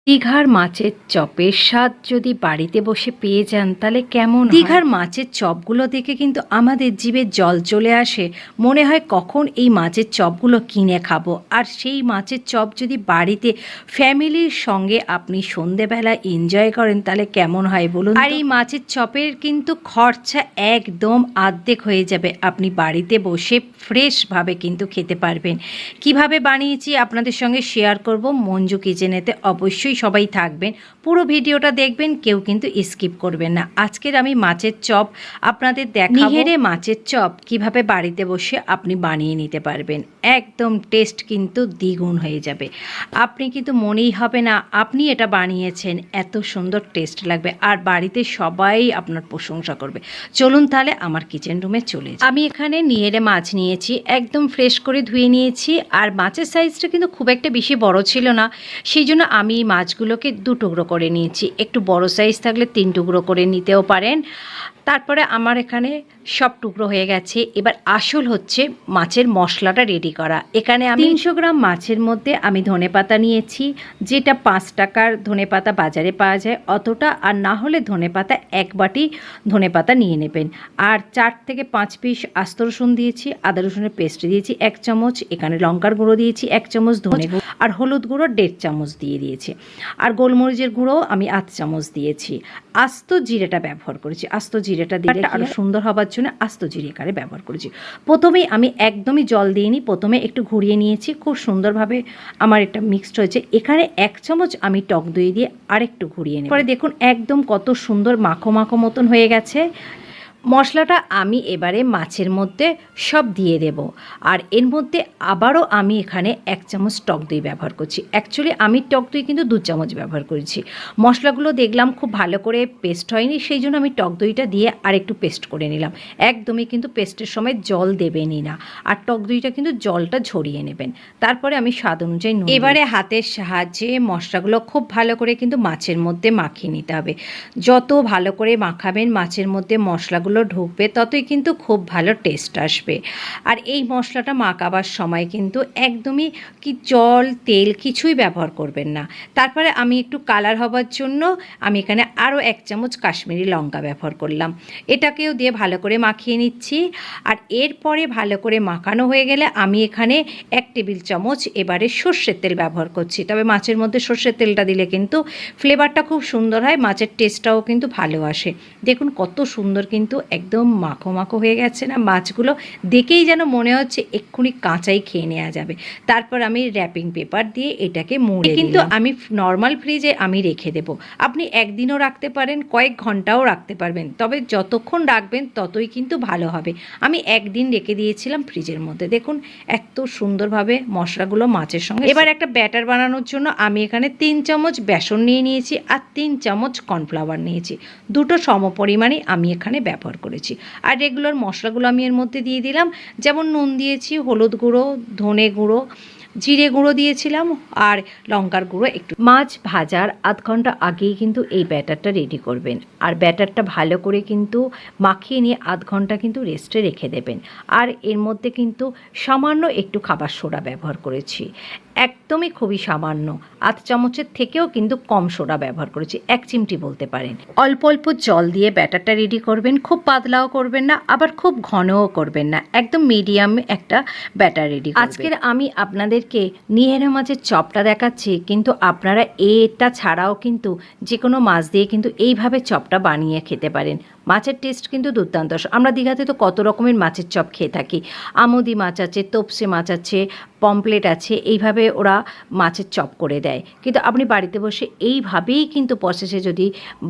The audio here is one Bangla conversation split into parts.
দীঘার মাছের চপের স্বাদ যদি বাড়িতে বসে পেয়ে যান তাহলে কেমন হয়? দীঘার মাছের চপগুলো দেখে কিন্তু আমাদের জিভে জল চলে আসে। মনে হয় কখন এই মাছের চপগুলো কিনে খাবো। আর সেই মাছের চপ যদি বাড়িতে ফ্যামিলির সঙ্গে আপনি সন্ধেবেলা এনজয় করেন তাহলে কেমন হয় বলুন। আর এই মাছের চপের কিন্তু খরচা একদম অর্ধেক হয়ে যাবে। আপনি বাড়িতে বসে ফ্রেশভাবে কিন্তু খেতে পারবেন। কিভাবে বানিয়েছি আপনাদের সঙ্গে শেয়ার করব। মঞ্জু কিচেনেতে অবশ্যই সবাই থাকবেন, পুরো ভিডিওটা দেখবেন, কেউ কিন্তু স্কিপ করবেন না। আজকের আমি মাছের চপ আপনাদের দেখাবো। নিহেরে মাছের চপ কিভাবে বাড়িতে বসে আপনি বানিয়ে নিতে পারবেন। একদম টেস্ট কিন্তু দ্বিগুণ হয়ে যাবে। আপনি কিন্তু মনেই হবে না আপনি এটা বানিয়েছেন, এত সুন্দর টেস্ট লাগবে আর বাড়িতে সবাই আপনার প্রশংসা করবে। চলুন তাহলে আমার কিচেন রুমে চলে যাই। আমি এখানে নিহেরে মাছ নিয়েছি, একদম ফ্রেশ করে ধুয়ে নিয়েছি। আর মাছের সাইজটা কিন্তু খুব একটা বেশি বড় ছিল না, সেই জন্য আমি এই মাছগুলোকে দু টুকরো করে নিয়েছি। একটু বড় সাইজ থাকলে 3 টুকরো করে নিতেও পারেন। তারপরে আমার এখানে সব টুকরো হয়ে গেছে। এবার আসল হচ্ছে মাছের মশলাটা রেডি করা। এখানে আমি 300 গ্রাম মাছের মধ্যে আমি ধনেপাতা নিয়েছি, যেটা 5 টাকার ধনেপাতা বাজারে পাওয়া যায় অতটা, আর না হলে ধনেপাতা 1 বাটি ধনেপাতা নিয়ে নেবেন। আর 4 থেকে 5 পিস আস্ত রসুন দিয়েছি, আদা রসুনের পেস্ট দিয়েছি 1 চামচ, এখানে লঙ্কার গুঁড়ো দিয়েছি 1 চামচ, ধনে গুঁড়ো আর হলুদ গুঁড়ো 1.5 চামচ দিয়ে দিয়েছি, আর গোলমরিচের গুঁড়ো আমি 1/2 চামচ দিয়েছি। আস্ত জিরেটা ব্যবহার করেছি, আস্ত জিরেটা দিলে আরও সুন্দর হবার জন্য আস্ত জিরে কারে ব্যবহার করেছি। প্রথমেই আমি একদমই জল দিইনি, প্রথমে একটু ঘুরিয়ে নিয়েছি, খুব সুন্দরভাবে আমার এটা মিক্সড হয়েছে। এখানে 1 চামচ আমি টক দই দিয়ে আরেকটু ঘুরিয়ে নিই। পরে দেখুন একদম কত সুন্দর মাখো মাখো মতন হয়ে গেছে। মশলাটা আমি এবারে মাছের মধ্যে সব দিয়ে দেব। আর এর মধ্যে আবারও আমি এখানে 1 চামচ টক দই ব্যবহার করছি। অ্যাকচুয়ালি আমি টক দই কিন্তু 2 চামচ ব্যবহার করেছি। মশলাগুলো দেখলাম খুব ভালো করে পেস্ট হয়নি, সেই জন্য আমি টক দইটা দিয়ে আর একটু পেস্ট করে নিলাম। একদমই কিন্তু পেস্টের সময় জল দেবেনই না, আর টক দইটা কিন্তু জলটা ঝরিয়ে নেবেন। তারপরে আমি স্বাদ অনুযায়ী নুন। এবারে হাতের সাহায্যে মশলাগুলো খুব ভালো করে কিন্তু মাছের মধ্যে মাখিয়ে নিতে হবে। যত ভালো করে মাখাবেন মাছের মধ্যে মশলাগুলো ঢুকবে, ততই কিন্তু খুব ভালো টেস্ট আসবে। আর এই মশলাটা মাখাবার সময় কিন্তু একদমই কি জল তেল কিছুই ব্যবহার করবেন না। তারপরে আমি একটু কালার হবার জন্য আমি এখানে আরও 1 চামচ কাশ্মীরি লঙ্কা ব্যবহার করলাম। এটাকেও দিয়ে ভালো করে মাখিয়ে নিচ্ছি। আর এরপরে ভালো করে মাখানো হয়ে গেলে আমি এখানে 1 টেবিল চামচ এবারে সর্ষের তেল ব্যবহার করছি। তবে মাছের মধ্যে সর্ষের তেলটা দিলে কিন্তু ফ্লেভারটা খুব সুন্দর হয়, মাছের টেস্টটাও কিন্তু ভালো আসে। দেখুন কত সুন্দর কিন্তু একদম মাখো মাখো হয়ে গেছে না মাছগুলো, দেখেই যেন মনে হচ্ছে এক্ষুনি কাঁচাই খেয়ে নেওয়া যাবে। তারপর আমি র্যাপিং পেপার দিয়ে এটাকে মুড়ে কিন্তু আমি নর্মাল ফ্রিজে আমি রেখে দেবো। আপনি একদিনও রাখতে পারেন, কয়েক ঘন্টাও রাখতে পারবেন, তবে যতক্ষণ রাখবেন ততই কিন্তু ভালো হবে। আমি একদিন রেখে দিয়েছিলাম ফ্রিজের মধ্যে। দেখুন এত সুন্দরভাবে মশলাগুলো মাছের সঙ্গে। এবার একটা ব্যাটার বানানোর জন্য আমি এখানে 3 চামচ বেসন নিয়ে নিয়েছি আর 3 চামচ কর্নফ্লাওয়ার নিয়েছি। দুটো সমপরিমাণে আমি এখানে ব্যবহার করেছি। আর রেগুলার মশলাগুলো আমি এর মধ্যে দিয়ে দিলাম, যেমন নুন দিয়েছি, হলুদ গুঁড়ো, ধনে গুঁড়ো, জিরে গুঁড়ো দিয়েছিলাম আর লঙ্কার গুঁড়ো একটু। মাছ ভাজার আধ ঘন্টা আগেই কিন্তু এই ব্যাটারটা রেডি করবেন। আর ব্যাটারটা ভালো করে কিন্তু মাখিয়ে নিয়ে আধ ঘন্টা কিন্তু রেস্টে রেখে দেবেন। আর এর মধ্যে কিন্তু সামান্য একটু খাবার সোডা ব্যবহার করেছি, একদমই খুবই সামান্য, 1/2 চামচের থেকেও কিন্তু কম সোডা ব্যবহার করেছি, 1 চিমটি বলতে পারেন। অল্প অল্প জল দিয়ে ব্যাটারটা রেডি করবেন, খুব পাতলাও করবেন না আবার খুব ঘনও করবেন না, একদম মিডিয়াম একটা ব্যাটার রেডি। আজকের আমি আপনাদেরকে নিহেরে মাছের চপটা দেখাচ্ছি, কিন্তু আপনারা এটা ছাড়াও কিন্তু যে কোনো মাছ দিয়ে কিন্তু এইভাবে চপটা বানিয়ে খেতে পারেন। মাছের টেস্ট কিন্তু দুর্দান্ত। আমরা দীঘাতে তো কত রকমের মাছের চপ খেয়ে থাকি, আমুদি মাছ আছে, তোপসে মাছ আছে, পমপ্লেট আছে, এইভাবে ওরা মাছের চপ করে দেয়। কিন্তু আপনি বাড়িতে বসে এইভাবেই কিন্তু প্রসেসে যদি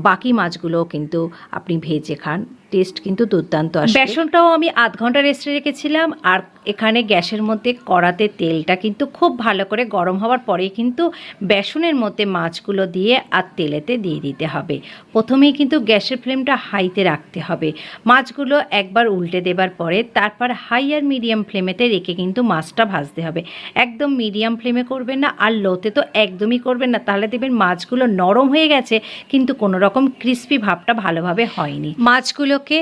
বাকি মাছগুলোও কিন্তু আপনি ভেজে খান, টেস্ট কিন্তু দুর্দান্ত আসে। বেসনটাও আমি আধ ঘন্টা রেস্টে রেখেছিলাম। আর এখানে গ্যাসের মধ্যে কড়াতে তেলটা কিন্তু খুব ভালো করে গরম হওয়ার পরেই কিন্তু বেসনের মধ্যে মাছগুলো দিয়ে আর তেলেতে দিয়ে দিতে হবে। প্রথমেই কিন্তু গ্যাসের ফ্লেমটা হাইতে রাখতে হবে। মাছগুলো একবার উল্টে দেবার পরে তারপর হাই আর মিডিয়াম ফ্লেমেতে রেখে কিন্তু মাছটা ভাজতে হবে। একদম মিডিয়াম ফ্লেমে করবেন না, আর লোতে তো একদমই করবেন না, তাহলে দেখবেন মাছগুলো নরম হয়ে গেছে কিন্তু কোনো রকম ক্রিস্পি ভাবটা ভালোভাবে হয়নি। মাছগুলোকে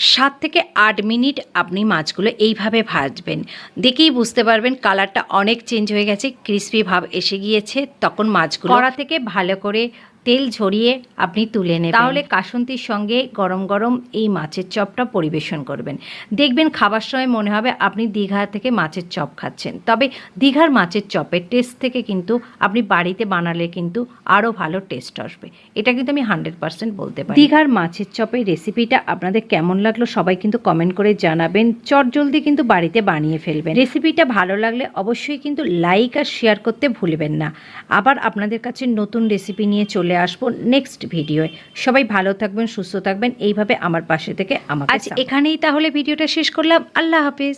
7 থেকে 8 মিনিট আপনি মাছগুলো এইভাবে ভাজবেন। দেখেই বুঝতে পারবেন কালারটা অনেক চেঞ্জ হয়ে গেছে, ক্রিস্পি ভাব এসে গিয়েছে। তখন মাছগুলো কড়া থেকে ভালো করে তেল ঝরিয়ে আপনি তুলে নেবেন। তাহলে কাসুন্দির সঙ্গে গরম গরম এই মাছের চপটা পরিবেশন করবেন। দেখবেন খাবার সময় মনে হবে আপনি দীঘা থেকে মাছের চপ খাচ্ছেন। তবে দীঘার মাছের চপের টেস্ট থেকে কিন্তু আপনি বাড়িতে বানালে কিন্তু আরও ভালো টেস্ট আসবে। এটা কিন্তু আমি 100% বলতে পারি। দীঘার মাছের চপের রেসিপিটা আপনাদের কেমন লাগলো সবাই কিন্তু কমেন্ট করে জানাবেন। চটজলদি কিন্তু বাড়িতে বানিয়ে ফেলবেন। রেসিপিটা ভালো লাগলে অবশ্যই কিন্তু লাইক আর শেয়ার করতে ভুলবেন না। আবার আপনাদের কাছে নতুন রেসিপি নিয়ে চলে আসবো নেক্সট ভিডিওয়। সবাই ভালো থাকবেন, সুস্থ থাকবেন, এইভাবে আমার পাশে থেকে আমাকে। আজ এখানেই তাহলে ভিডিওটা শেষ করলাম। আল্লাহ হাফেজ।